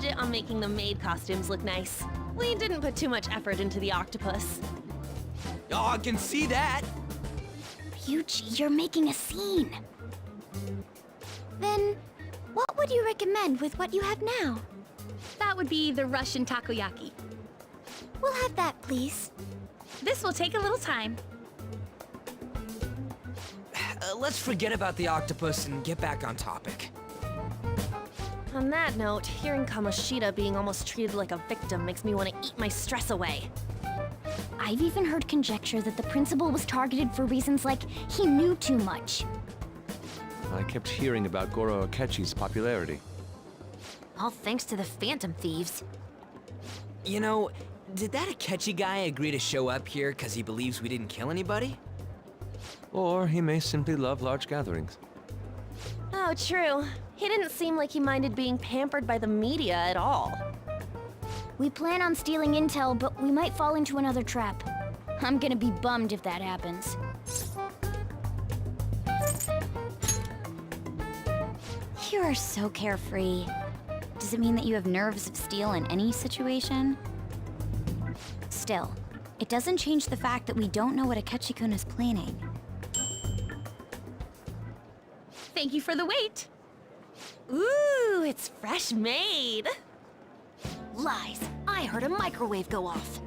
budget on making the maid costumes look nice. We didn't put too much effort into the octopus. Oh, I can see that! Ryuji, you're making a scene. Then, what would you recommend with what you have now? That would be the Russian takoyaki. We'll have that, please. This will take a little time. Let's forget about the octopus and get back on topic. On that note, hearing Kamoshida being almost treated like a victim makes me want to eat my stress away. I've even heard conjecture that the principal was targeted for reasons like he knew too much. I kept hearing about Goro Akechi's popularity. All thanks to the Phantom Thieves. You know, did that Akechi guy agree to show up here because he believes we didn't kill anybody? Or he may simply love large gatherings. Oh, true. He didn't seem like he minded being pampered by the media at all. We plan on stealing intel, but we might fall into another trap. I'm gonna be bummed if that happens. You are so carefree. Does it mean that you have nerves of steel in any situation? Still, it doesn't change the fact that we don't know what Akechi-kun is planning. Thank you for the wait. Ooh, it's fresh made. Lies! I heard a microwave go off.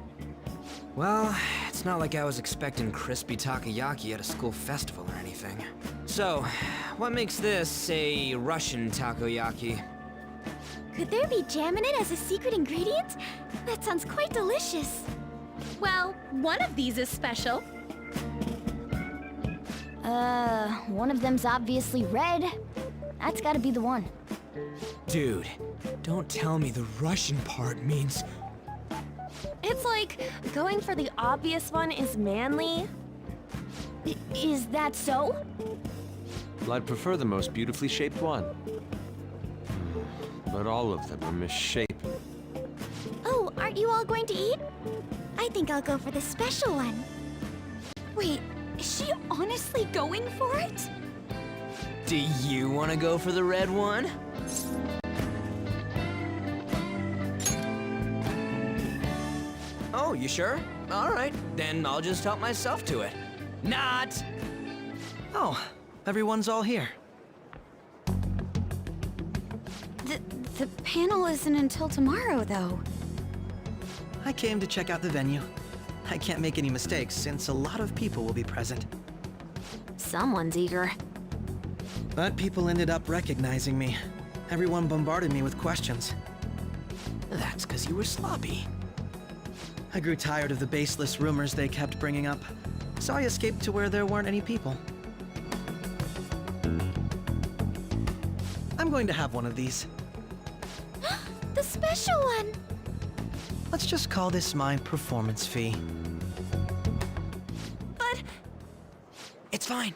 Well, it's not like I was expecting crispy takoyaki at a school festival or anything. So, what makes this a Russian takoyaki? Could there be jam in it as a secret ingredient? That sounds quite delicious. Well, one of these is special. One of them's obviously red. That's gotta be the one. Dude, don't tell me the Russian part means... It's like going for the obvious one is manly. Is that so? Well, I'd prefer the most beautifully shaped one. But all of them are misshapen. Oh, aren't you all going to eat? I think I'll go for the special one. Wait, is she honestly going for it? Do you want to go for the red one? Oh, you sure? All right, then I'll just help myself to it. Not! Oh, everyone's all here. The panel isn't until tomorrow, though. I came to check out the venue. I can't make any mistakes since a lot of people will be present. Someone's eager. But people ended up recognizing me. Everyone bombarded me with questions. That's because you were sloppy. I grew tired of the baseless rumors they kept bringing up, so I escaped to where there weren't any people. I'm going to have one of these. The special one! Let's just call this my performance fee. But It's fine.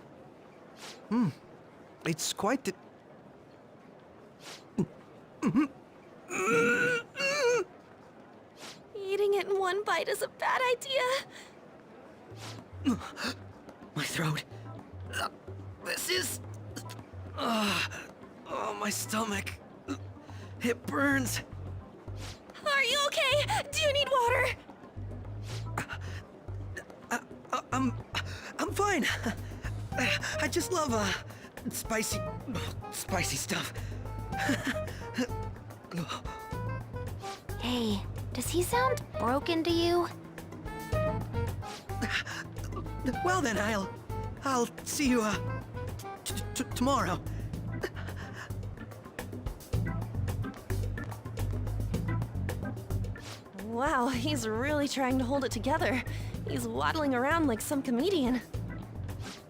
It's quite the... eating it in one bite is a bad idea. My throat. This is... oh, my stomach. It burns. Are you okay? Do you need water? I'm fine. I just love, spicy stuff. Hey, does he sound broken to you? Well then, I'll see you, tomorrow. Wow, he's really trying to hold it together. He's waddling around like some comedian.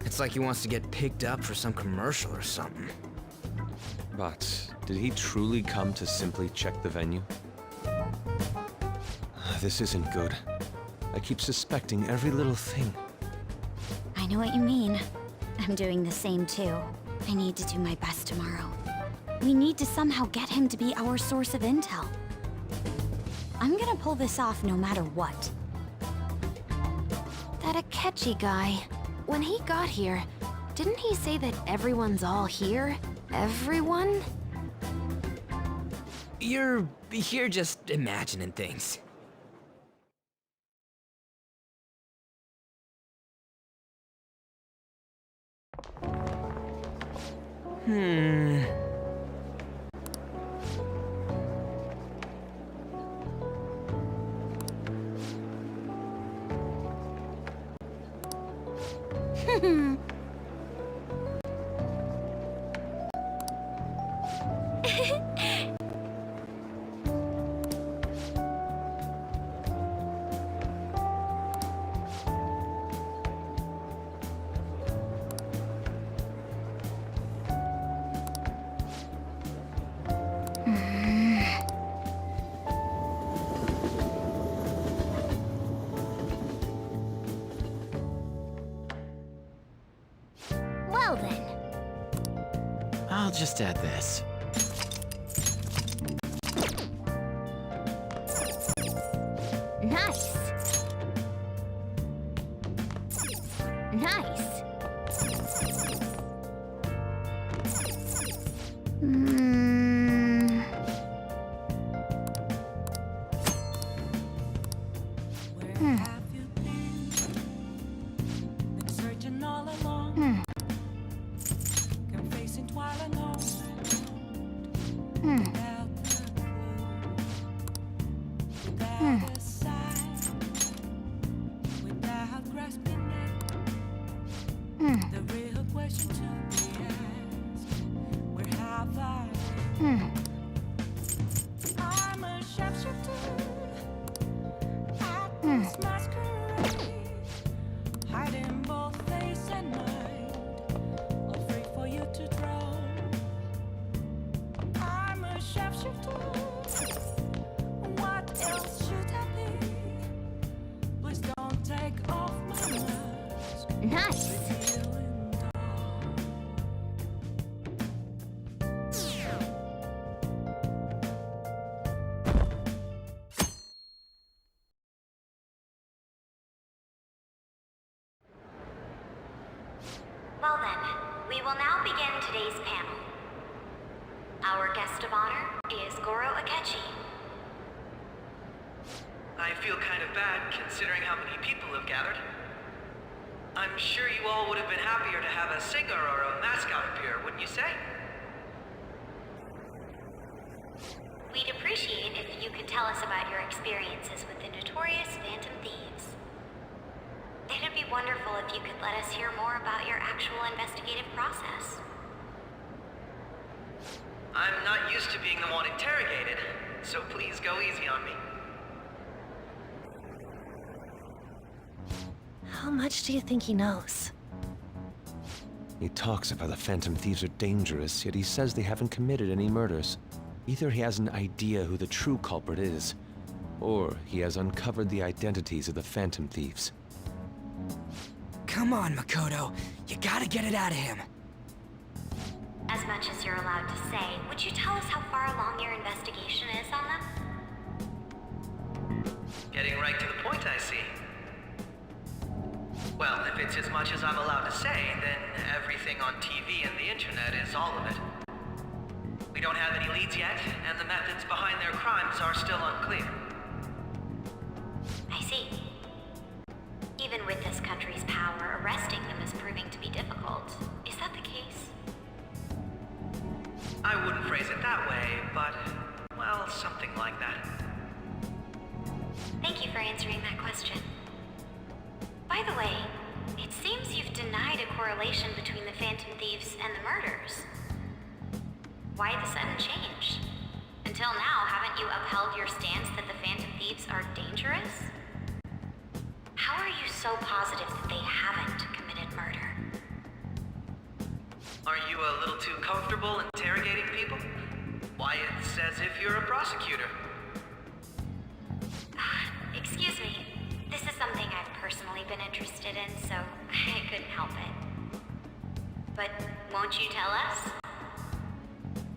It's like he wants to get picked up for some commercial or something. But did he truly come to simply check the venue? This isn't good. I keep suspecting every little thing. I know what you mean. I'm doing the same too. I need to do my best tomorrow. We need to somehow get him to be our source of intel. I'm gonna pull this off no matter what. That Akechi guy, when he got here, didn't he say that everyone's all here? Everyone? You're just imagining things. Well then. I'll just add this. Nice. Nice. Hmm. Where have you been? Been searching all along. Confessing while alone. Without the clue. Without a sign. Without grasping it. The real question to be asked. Where have I been? I'm a sharpshooter. At this masquerade. Hiding both face and mind. All free for you to draw. I'm a sharpshooter. What else should I be? Please don't take off my mask. Nice. Revealing dark. Well then, we will now begin today's panel. Our guest of honor is Goro Akechi. I feel kind of bad considering how many people have gathered. I'm sure you all would have been happier to have a singer or a mascot appear, wouldn't you say? We'd appreciate if you could tell us about your experiences with the notorious Phantom Thieves. It'd be wonderful if you could let us hear more about your actual investigative process. I'm not used to being the one interrogated, so please go easy on me. How much do you think he knows? He talks about the Phantom Thieves are dangerous, yet he says they haven't committed any murders. Either he has an idea who the true culprit is, or he has uncovered the identities of the Phantom Thieves. Come on, Makoto. You gotta get it out of him. As much as you're allowed to say, would you tell us how far along your investigation is on them? Getting right to the point, I see. Well, if it's as much as I'm allowed to say, then everything on TV and the internet is all of it. We don't have any leads yet, and the methods behind their crimes are still unclear. I see. Even with this country's power, arresting them is proving to be difficult. Is that the case? I wouldn't phrase it that way, but, well, something like that. Thank you for answering that question. By the way, it seems you've denied a correlation between the Phantom Thieves and the murders. Why the sudden change? Until now, haven't you upheld your stance that the Phantom Thieves are dangerous? How are you so positive that they haven't committed murder? Are you a little too comfortable interrogating people? Why, it's as if you're a prosecutor. Excuse me. This is something I've personally been interested in, so I couldn't help it. But won't you tell us?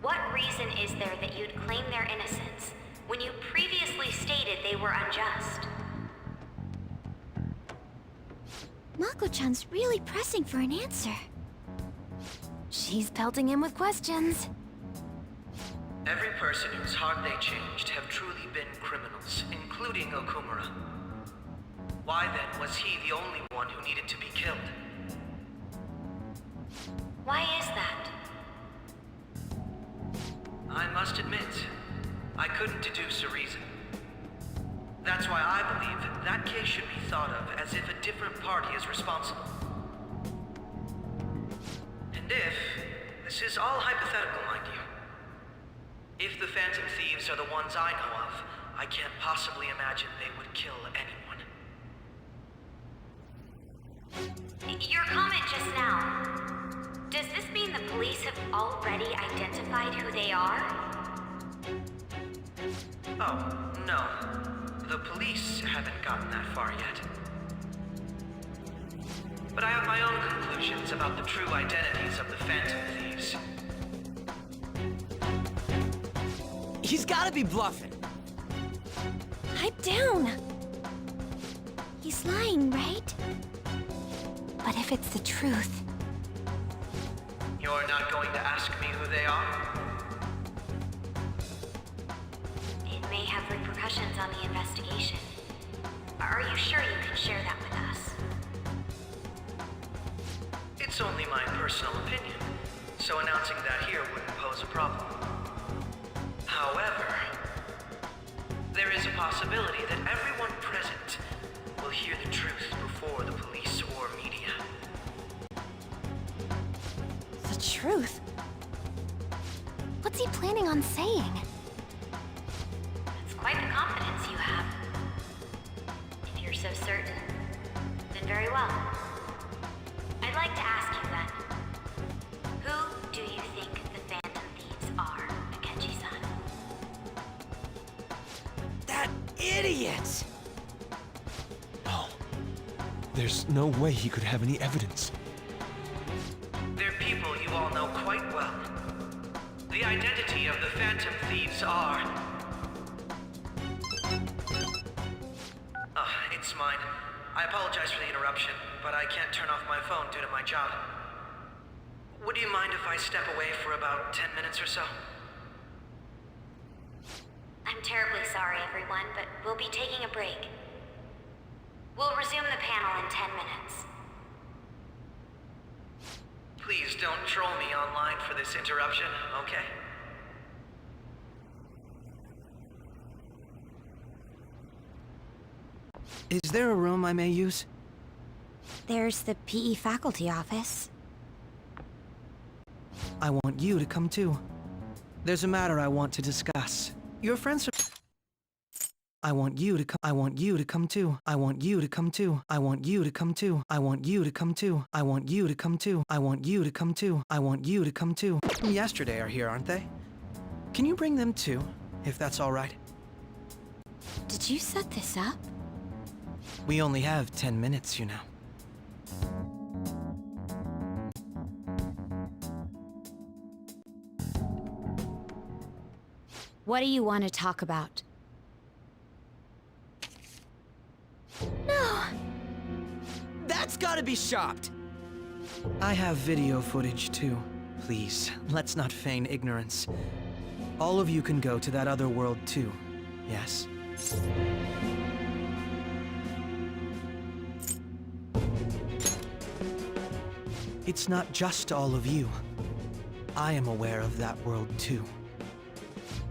What reason is there that you'd claim their innocence when you previously stated they were unjust? Mako-chan's really pressing for an answer. She's pelting him with questions. Every person whose heart they changed have truly been criminals, including Okumura. Why then was he the only one who needed to be killed? Why is that? I must admit, I couldn't deduce a reason. That's why I believe that case should be thought of as if a different party is responsible. And if, this is all hypothetical, mind you, if the Phantom Thieves are the ones I know of, I can't possibly imagine they would kill anyone. Your comment just now. Does this mean the police have already identified who they are? Oh, no. The police haven't gotten that far yet. But I have my own conclusions about the true identities of the Phantom Thieves. He's gotta be bluffing. Pipe down. He's lying, right? But if it's the truth, You're not going to ask me who they are? It may have repercussions on the investigation. Are you sure you can share that with us? It's only my personal opinion, so announcing that here wouldn't pose a problem. However, there is a possibility that everyone present will hear the truth before the police or media. the truth. What's he planning on saying? It's quite the confidence you have. If you're so certain, then very well. I'd like to ask you then, who do you think the Phantom Thieves are, Akechi-san? That idiot! No. There's no way he could have any evidence. They're people you all know quite well. The identity of the Phantom Thieves are... it's mine. I apologize for the interruption, but I can't turn off my phone due to my job. Would you mind if I step away for about 10 minutes or so? I'm terribly sorry, everyone, but we'll be taking a break. We'll resume the panel in 10 minutes. Please don't troll me online for this interruption, okay? Is there a room I may use? There's the PE faculty office. I want you to come too. There's a matter I want to discuss. Your friends are... I want you to come. I want you to come too. I want you to come too. I want you to come too. I want you to come too. I want you to come too. I want you to come too. I want you to come too. From yesterday are here, aren't they? Can you bring them too, if that's all right? Did you set this up? We only have 10 minutes, you know. What do you want to talk about? That's gotta be shopped! I have video footage too. Please, let's not feign ignorance. All of you can go to that other world too. Yes? It's not just all of you. I am aware of that world too.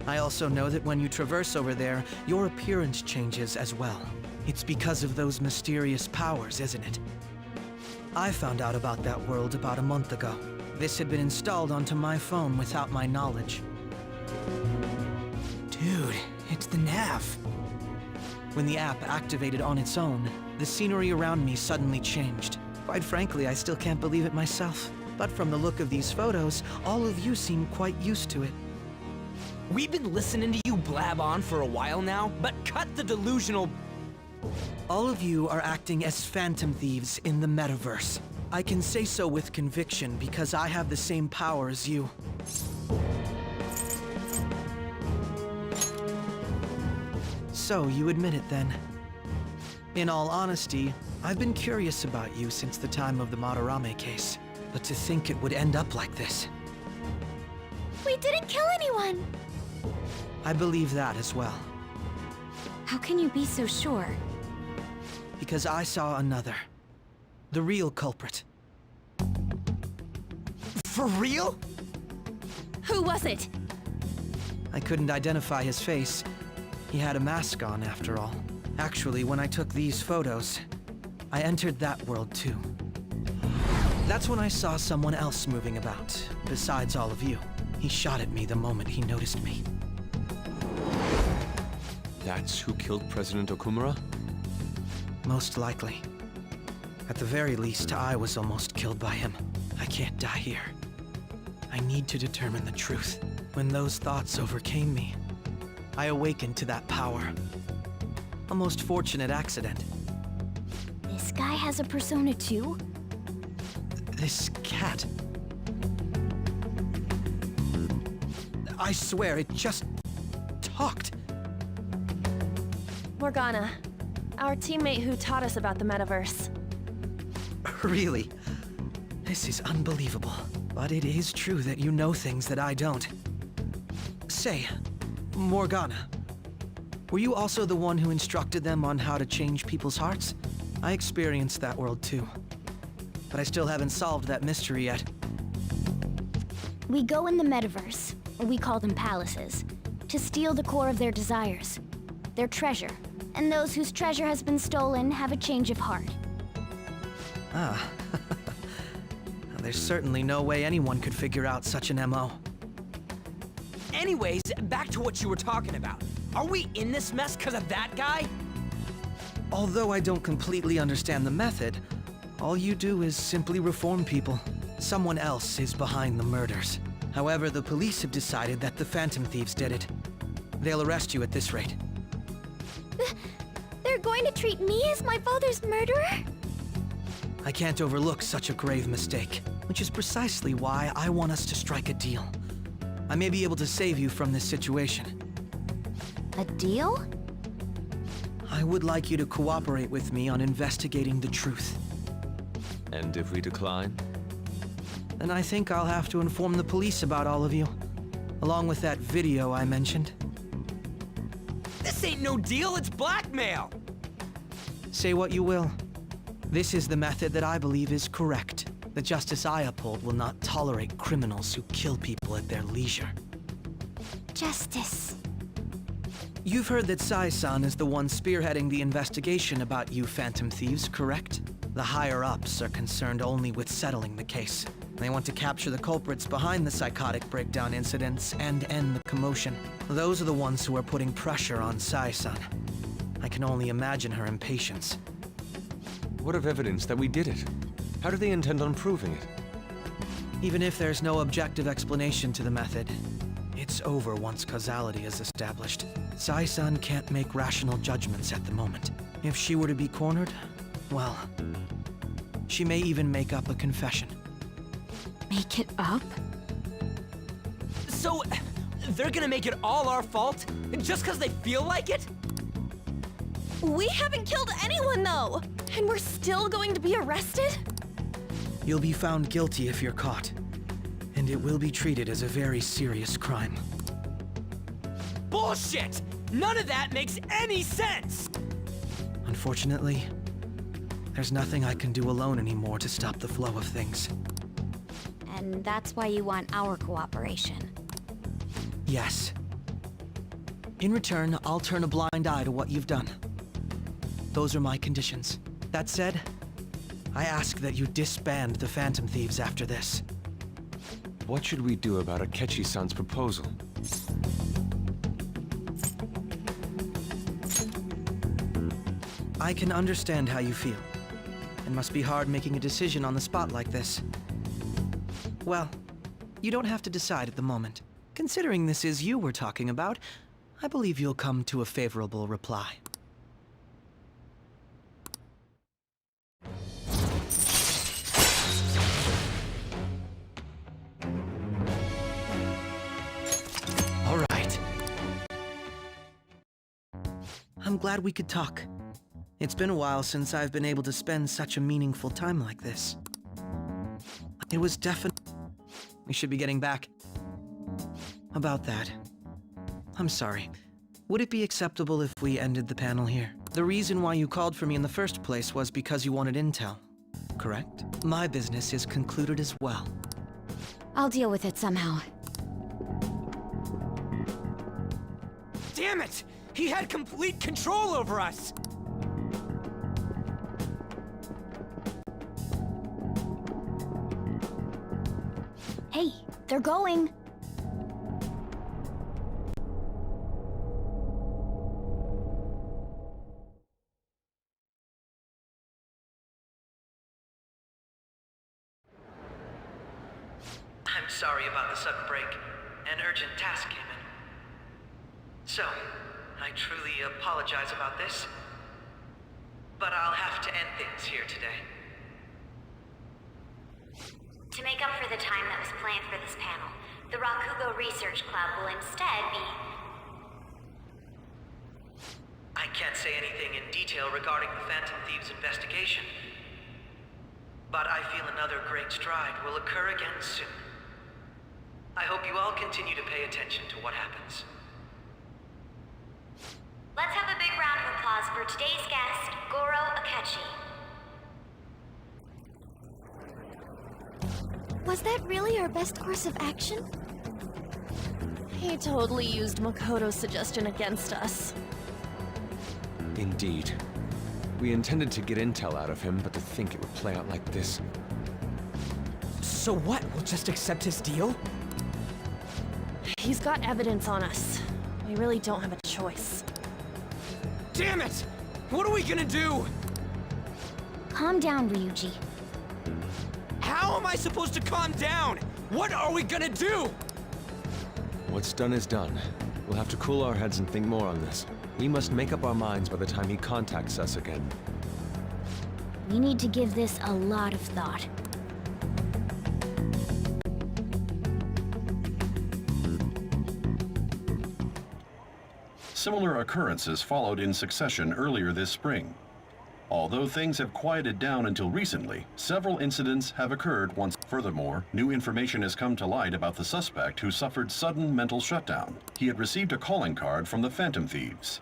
I also know that when you traverse over there, your appearance changes as well. It's because of those mysterious powers, isn't it? I found out about that world about a month ago. This had been installed onto my phone without my knowledge. Dude, it's the nav. When the app activated on its own, the scenery around me suddenly changed. Quite frankly, I still can't believe it myself. But from the look of these photos, all of you seem quite used to it. We've been listening to you blab on for a while now, but cut the delusional... All of you are acting as Phantom Thieves in the metaverse. I can say so with conviction because I have the same power as you. So, you admit it then. In all honesty, I've been curious about you since the time of the Madarame case. But to think it would end up like this. We didn't kill anyone! I believe that as well. How can you be so sure? Because I saw another. The real culprit. For real? Who was it? I couldn't identify his face. He had a mask on, after all. Actually, when I took these photos, I entered that world too. That's when I saw someone else moving about, besides all of you. He shot at me the moment he noticed me. That's who killed President Okumura? Most likely. At the very least, I was almost killed by him. I can't die here. I need to determine the truth. When those thoughts overcame me, I awakened to that power. A most fortunate accident. This guy has a persona too? This cat. I swear, it just talked. Morgana, our teammate who taught us about the metaverse. Really? This is unbelievable. But it is true that you know things that I don't. Say, Morgana, were you also the one who instructed them on how to change people's hearts? I experienced that world too. But I still haven't solved that mystery yet. We go in the metaverse, or we call them palaces, to steal the core of their desires, their treasure. And those whose treasure has been stolen have a change of heart. Ah. There's certainly no way anyone could figure out such an MO. Anyways, back to what you were talking about. Are we in this mess because of that guy? Although I don't completely understand the method, all you do is simply reform people. Someone else is behind the murders. However, the police have decided that the Phantom Thieves did it. They'll arrest you at this rate. They're going to treat me as my father's murderer? I can't overlook such a grave mistake, which is precisely why I want us to strike a deal. I may be able to save you from this situation. A deal? I would like you to cooperate with me on investigating the truth. And if we decline? Then I think I'll have to inform the police about all of you, along with that video I mentioned. This ain't no deal, it's blackmail! Say what you will. This is the method that I believe is correct. The justice I uphold will not tolerate criminals who kill people at their leisure. Justice. You've heard that Sai-san is the one spearheading the investigation about you Phantom Thieves, correct? The higher-ups are concerned only with settling the case. They want to capture the culprits behind the psychotic breakdown incidents and end the commotion. Those are the ones who are putting pressure on Sai-san. I can only imagine her impatience. What of evidence that we did it? How do they intend on proving it? Even if there's no objective explanation to the method, it's over once causality is established. Sai-san can't make rational judgments at the moment. If she were to be cornered, well, she may even make up a confession. Make it up? So, they're gonna make it all our fault? Just because they feel like it? We haven't killed anyone, though! And we're still going to be arrested? You'll be found guilty if you're caught, and it will be treated as a very serious crime. Bullshit! None of that makes any sense! Unfortunately, there's nothing I can do alone anymore to stop the flow of things. And that's why you want our cooperation. Yes. In return, I'll turn a blind eye to what you've done. Those are my conditions. That said, I ask that you disband the Phantom Thieves after this. What should we do about Akechi-san's proposal? I can understand how you feel. It must be hard making a decision on the spot like this. Well, you don't have to decide at the moment. Considering this is you we're talking about, I believe you'll come to a favorable reply. All right. I'm glad we could talk. It's been a while since I've been able to spend such a meaningful time like this. It was definitely... We should be getting back. About that. I'm sorry. Would it be acceptable if we ended the panel here? The reason why you called for me in the first place was because you wanted intel, correct? My business is concluded as well. I'll deal with it somehow. Damn it! He had complete control over us! Hey, they're going! I'm sorry about the sudden break. An urgent task came in. So, I truly apologize about this. But I'll have to end things here today. To make up for the time that was planned for this panel, the Rakugo Research Club will instead be... I can't say anything in detail regarding the Phantom Thieves investigation. But I feel another great stride will occur again soon. I hope you all continue to pay attention to what happens. Let's have a big round of applause for today's guest, Goro Akechi. Was that really our best course of action? He totally used Makoto's suggestion against us. Indeed. We intended to get intel out of him, but to think it would play out like this. So what? We'll just accept his deal? He's got evidence on us. We really don't have a choice. Damn it! What are we gonna do? Calm down, Ryuji. How am I supposed to calm down? What are we gonna do? What's done is done. We'll have to cool our heads and think more on this. We must make up our minds by the time he contacts us again. We need to give this a lot of thought. Similar occurrences followed in succession earlier this spring. Although things have quieted down until recently, several incidents have occurred once. Furthermore, new information has come to light about the suspect who suffered sudden mental shutdown. He had received a calling card from the Phantom Thieves.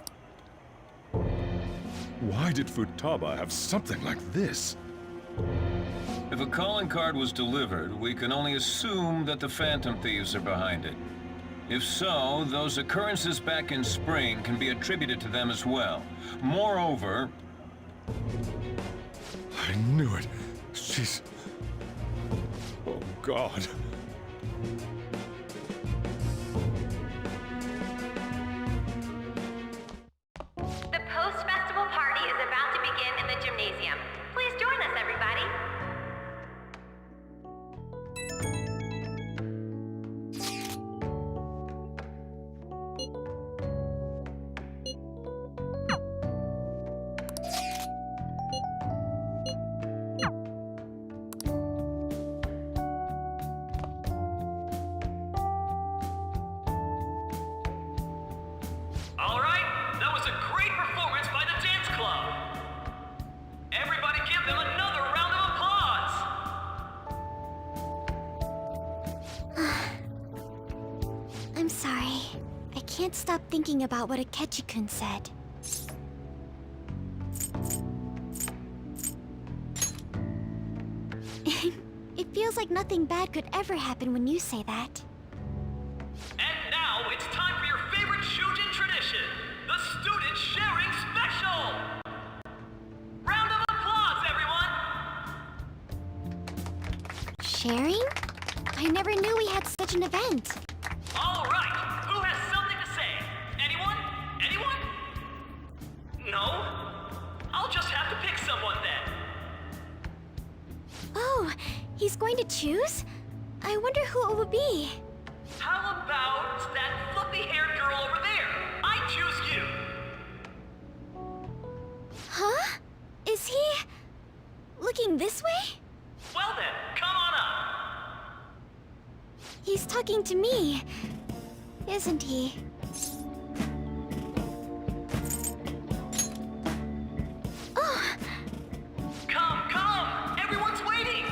Why did Futaba have something like this? If a calling card was delivered, we can only assume that the Phantom Thieves are behind it. If so, those occurrences back in spring can be attributed to them as well. Moreover... I knew it. She's... Oh, God. The post-festival party is about to begin in the gymnasium. Please join us, everybody. All right, that was a great performance by the dance club. Everybody give them another round of applause. I'm sorry. I can't stop thinking about what Akechi-kun said. It feels like nothing bad could ever happen when you say that. And now it's time for your favorite Shujin tradition, the Student Sharing Special! Round of applause, everyone! Sharing? I never knew we had such an event. All right, who has something to say? Anyone? Anyone? No? I'll just have to pick someone then. Oh, he's going to choose? I wonder who it would be. How about that fluffy-haired girl over there? I choose you! Huh? Is he... looking this way? Well then, come on up! He's talking to me, isn't he? Oh, Come, come! Everyone's waiting!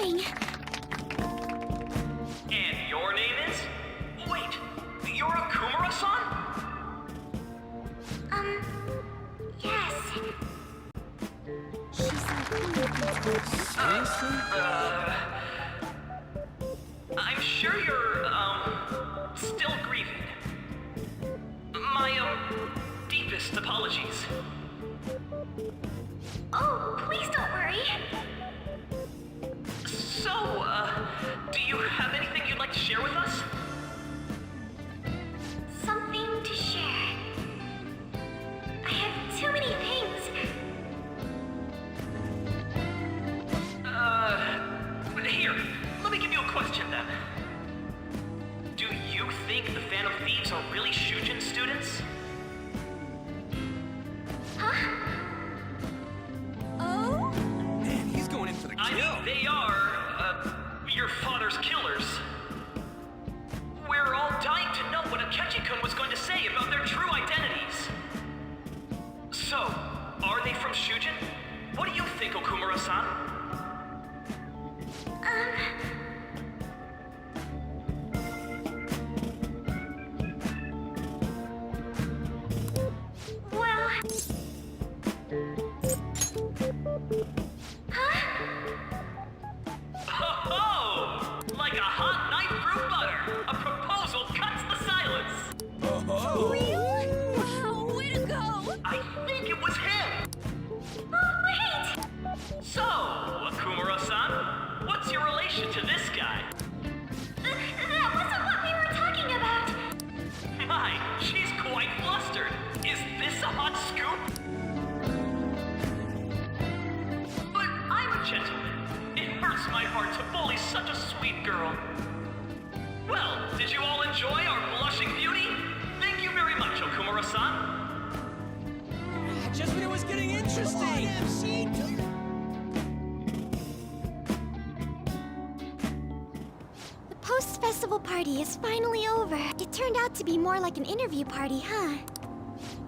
going? And your name is? Wait, you're Akumura-san? Yes. She's Seriously? I'm sure you're, still grieving. My, deepest apologies. Oh, please don't worry. So, do you have anything you'd like to share with us? Something to share. I have too many things. Here, let me give you a question then. Do you think the Phantom Thieves are really Shujin students? Huh? Oh? Man, he's going in for the kill. I mean, they are, your father's killers. We're all dying to know what Akechi-kun was going to say about their true identities. So, are they from Shujin? What do you think, Okumura-san? Well... Huh? Oh, like a hot knife through butter. A proposal cuts the silence. Really? Wow, way to go! I think it was him. Oh, wait! So, Akumura-san, what's your relation to this guy? That wasn't what we were talking about. My, she's quite flustered. Is this a hot scoop? But I'm a gentleman. It hurts my heart to bully such a sweet girl. Well, did you all enjoy our blushing beauty? Thank you very much, Okumura-san. Just when it was getting interesting. The post-festival party is finally over. It turned out to be more like an interview party, huh?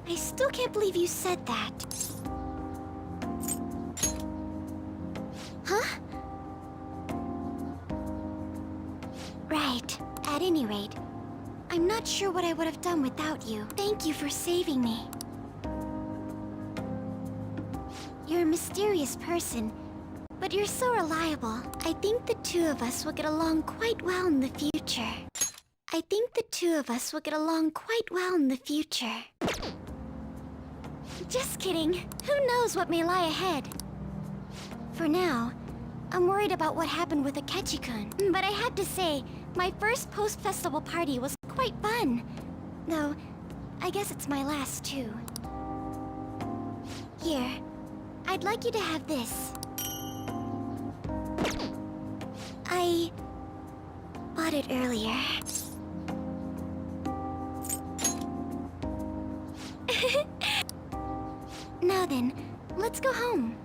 I still can't believe you said that. Huh? Right. At any rate, I'm not sure what I would have done without you. Thank you for saving me. You're a mysterious person, but you're so reliable. I think the two of us will get along quite well in the future. Just kidding. Who knows what may lie ahead? For now, I'm worried about what happened with Akechi-kun. But I have to say, my first post-festival party was quite fun. Though, I guess it's my last too. Here, I'd like you to have this. I bought it earlier. Now then, let's go home.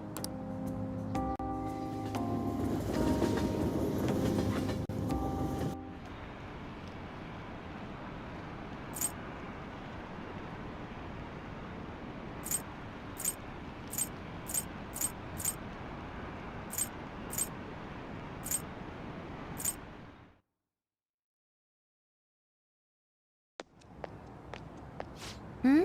Hmm?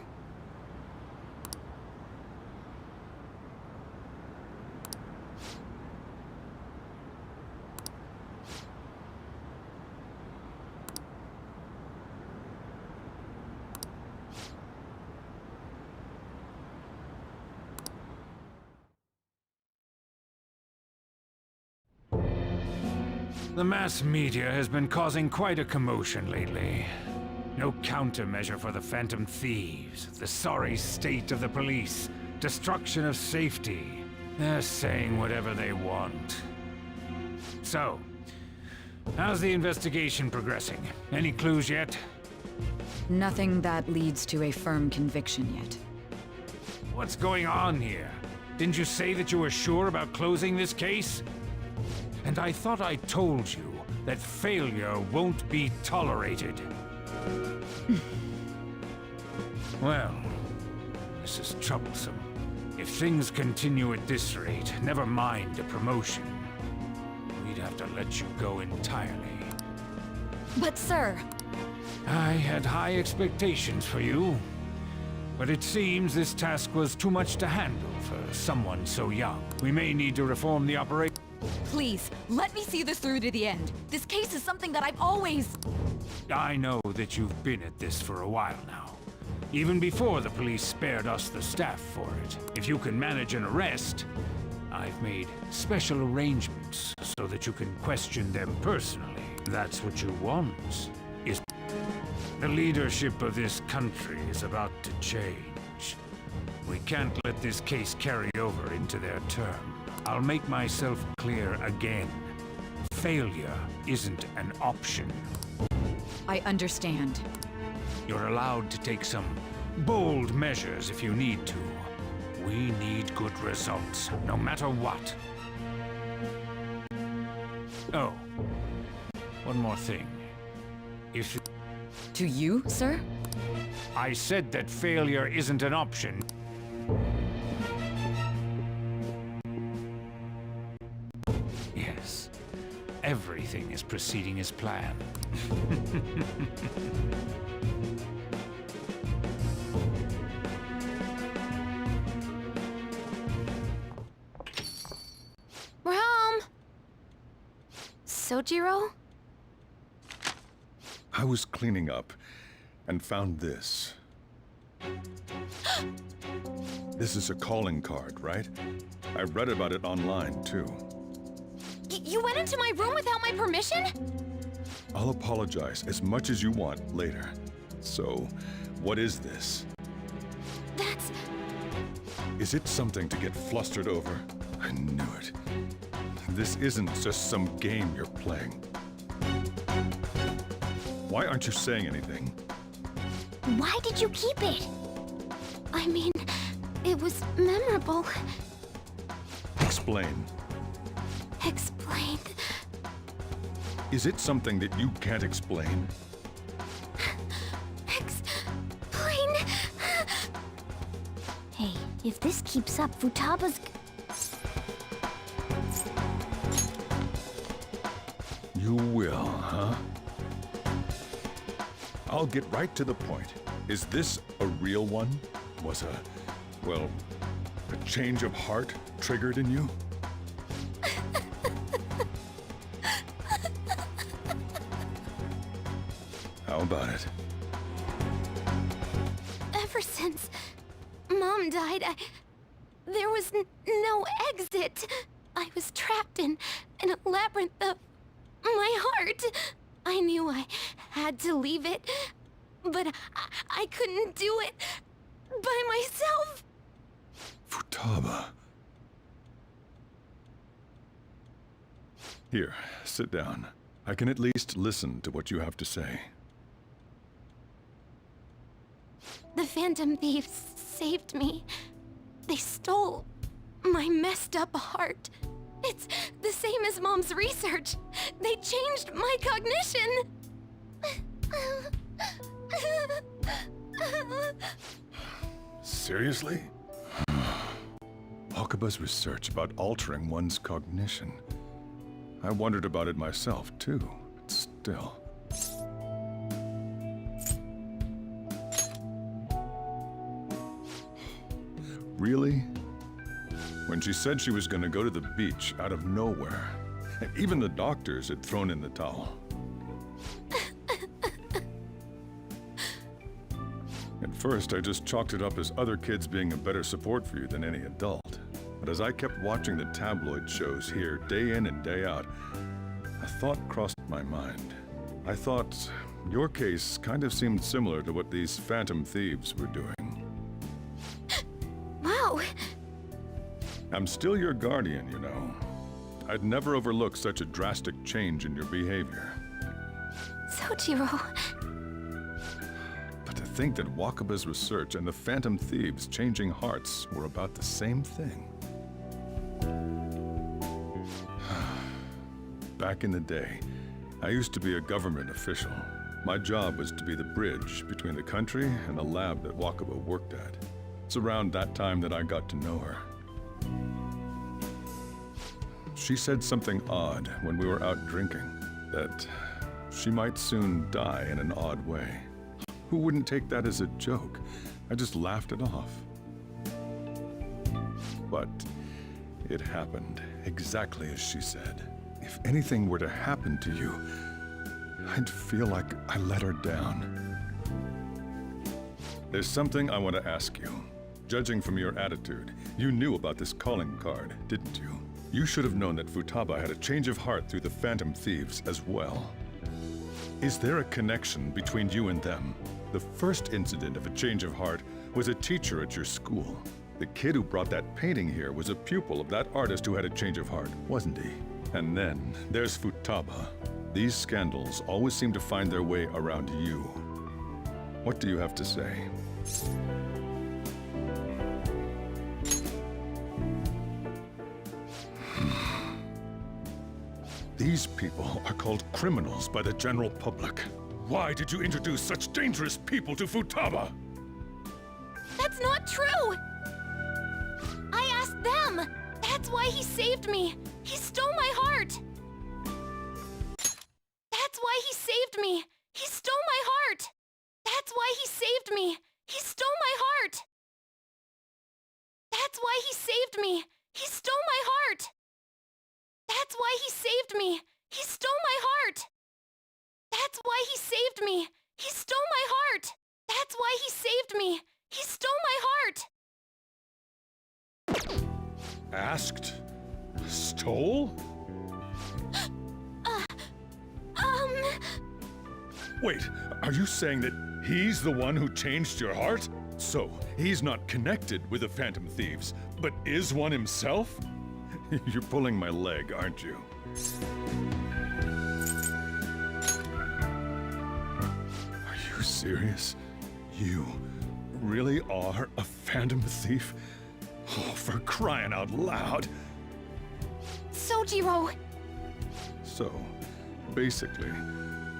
The mass media has been causing quite a commotion lately. No countermeasure for the Phantom Thieves, the sorry state of the police, destruction of safety. They're saying whatever they want. So, how's the investigation progressing? Any clues yet? Nothing that leads to a firm conviction yet. What's going on here? Didn't you say that you were sure about closing this case? And I thought I told you that failure won't be tolerated. Well, this is troublesome. If things continue at this rate, never mind a promotion. We'd have to let you go entirely. But sir... I had high expectations for you, but it seems this task was too much to handle for someone so young. We may need to reform the operation. Please, let me see this through to the end. This case is something that I've always... I know that you've been at this for a while now, even before the police spared us the staff for it. If you can manage an arrest, I've made special arrangements so that you can question them personally. That's what you want, is... The leadership of this country is about to change. We can't let this case carry over into their term. I'll make myself clear again. Failure isn't an option. I understand. You're allowed to take some bold measures if you need to. We need good results, no matter what. Oh, one more thing. If... To you, sir? I said that failure isn't an option. Yes, everything is proceeding as planned. We're home! Sojiro? I was cleaning up and found this. This is a calling card, right? I read about it online, too. You went into my room without my permission? I'll apologize as much as you want later. So, what is this? That's... Is it something to get flustered over? I knew it. This isn't just some game you're playing. Why aren't you saying anything? Why did you keep it? I mean, it was memorable. Explain. Explain. Is it something that you can't explain? Explain. Hey, if this keeps up, Futaba's... You will, huh? I'll get right to the point. Is this a real one? Was well, a change of heart triggered in you? How about it? Ever since Mom died, there was no exit. I was trapped in a labyrinth of my heart. I knew I had to leave it, but I couldn't do it by myself. Futaba. Here, sit down. I can at least listen to what you have to say. The Phantom Thieves saved me. They stole my messed up heart. It's the same as Mom's research. They changed my cognition. Seriously? Wakaba's research about altering one's cognition. I wondered about it myself, too, but still. Really? When she said she was going to go to the beach out of nowhere, even the doctors had thrown in the towel. At first, I just chalked it up as other kids being a better support for you than any adult. But as I kept watching the tabloid shows here day in and day out, a thought crossed my mind. I thought your case kind of seemed similar to what these Phantom Thieves were doing. Wow. I'm still your guardian, you know. I'd never overlook such a drastic change in your behavior. Sojiro. But to think that Wakaba's research and the Phantom Thieves changing hearts were about the same thing. Back in the day, I used to be a government official. My job was to be the bridge between the country and the lab that Wakaba worked at. It's around that time that I got to know her. She said something odd when we were out drinking, that she might soon die in an odd way. Who wouldn't take that as a joke? I just laughed it off. But it happened exactly as she said. If anything were to happen to you, I'd feel like I let her down. There's something I want to ask you. Judging from your attitude, you knew about this calling card, didn't you? You should have known that Futaba had a change of heart through the Phantom Thieves as well. Is there a connection between you and them? The first incident of a change of heart was a teacher at your school. The kid who brought that painting here was a pupil of that artist who had a change of heart, wasn't he? And then there's Futaba. These scandals always seem to find their way around you. What do you have to say? These people are called criminals by the general public. Why did you introduce such dangerous people to Futaba? That's not true! I asked them! That's why he saved me! He stole my heart! That's why he saved me! He stole my heart! That's why he saved me! He stole my heart! That's why he saved me! He stole my heart! That's why he saved me! He stole my heart! That's why he saved me! He stole my heart! That's why he saved me! He stole my heart! Asked? Stole? Wait, are you saying that he's the one who changed your heart? So, he's not connected with the Phantom Thieves, but is one himself? You're pulling my leg, aren't you? Are you serious? You really are a Phantom Thief? Oh, for crying out loud! Sojiro! So, basically,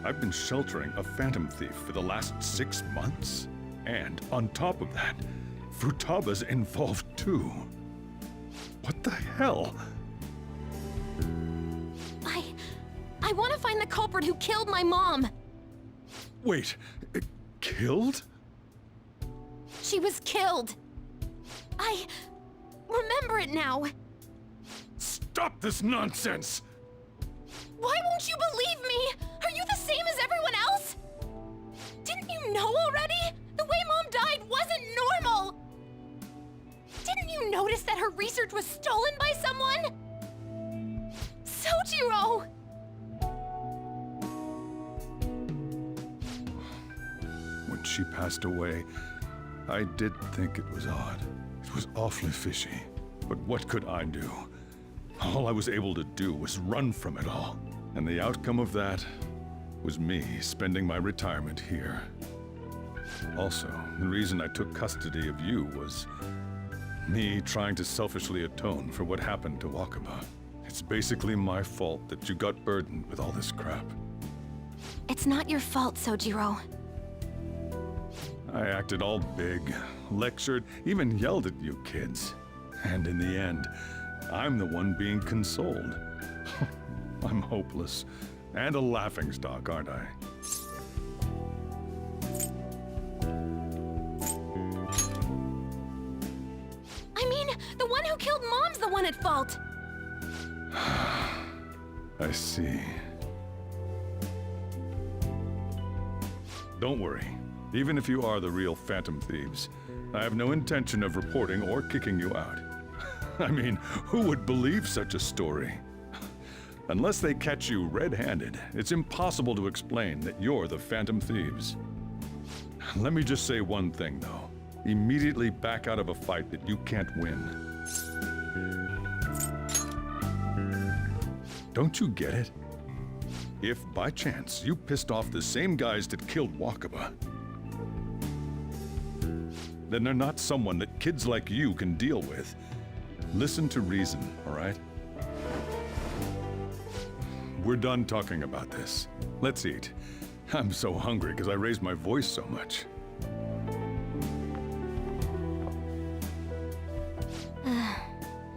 I've been sheltering a Phantom Thief for the last 6 months. And on top of that, Futaba's involved too. What the hell? I want to find the culprit who killed my mom! Wait, killed? She was killed! I remember it now! Stop this nonsense! Why won't you believe me? Are you the same as everyone else? Didn't you know already? The way Mom died wasn't normal! Didn't you notice that her research was stolen by someone? Sojiro! When she passed away, I did think it was odd. It was awfully fishy. But what could I do? All I was able to do was run from it all. And the outcome of that was me spending my retirement here. Also, the reason I took custody of you was me trying to selfishly atone for what happened to Wakaba. It's basically my fault that you got burdened with all this crap. It's not your fault, Sojiro. I acted all big, lectured, even yelled at you kids. And in the end, I'm the one being consoled. I'm hopeless. And a laughingstock, aren't I? I mean, the one who killed Mom's the one at fault! I see. Don't worry. Even if you are the real Phantom Thieves, I have no intention of reporting or kicking you out. I mean, who would believe such a story? Unless they catch you red-handed, it's impossible to explain that you're the Phantom Thieves. Let me just say one thing, though. Immediately back out of a fight that you can't win. Don't you get it? If, by chance, you pissed off the same guys that killed Wakaba, then they're not someone that kids like you can deal with. Listen to reason, all right? We're done talking about this. Let's eat. I'm so hungry because I raised my voice so much.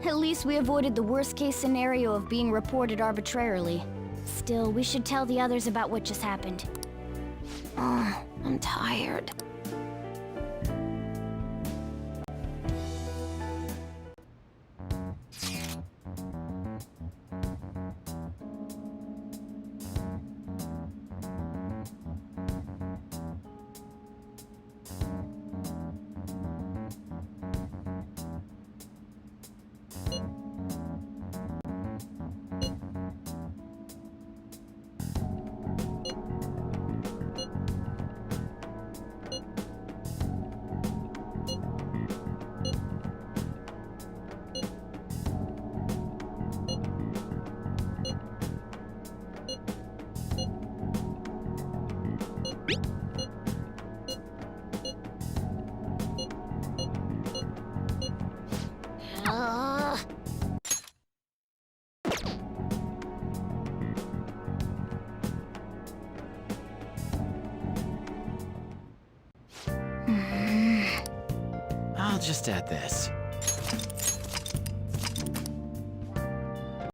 At least we avoided the worst-case scenario of being reported arbitrarily. Still, we should tell the others about what just happened. Oh, I'm tired. I'll just add this.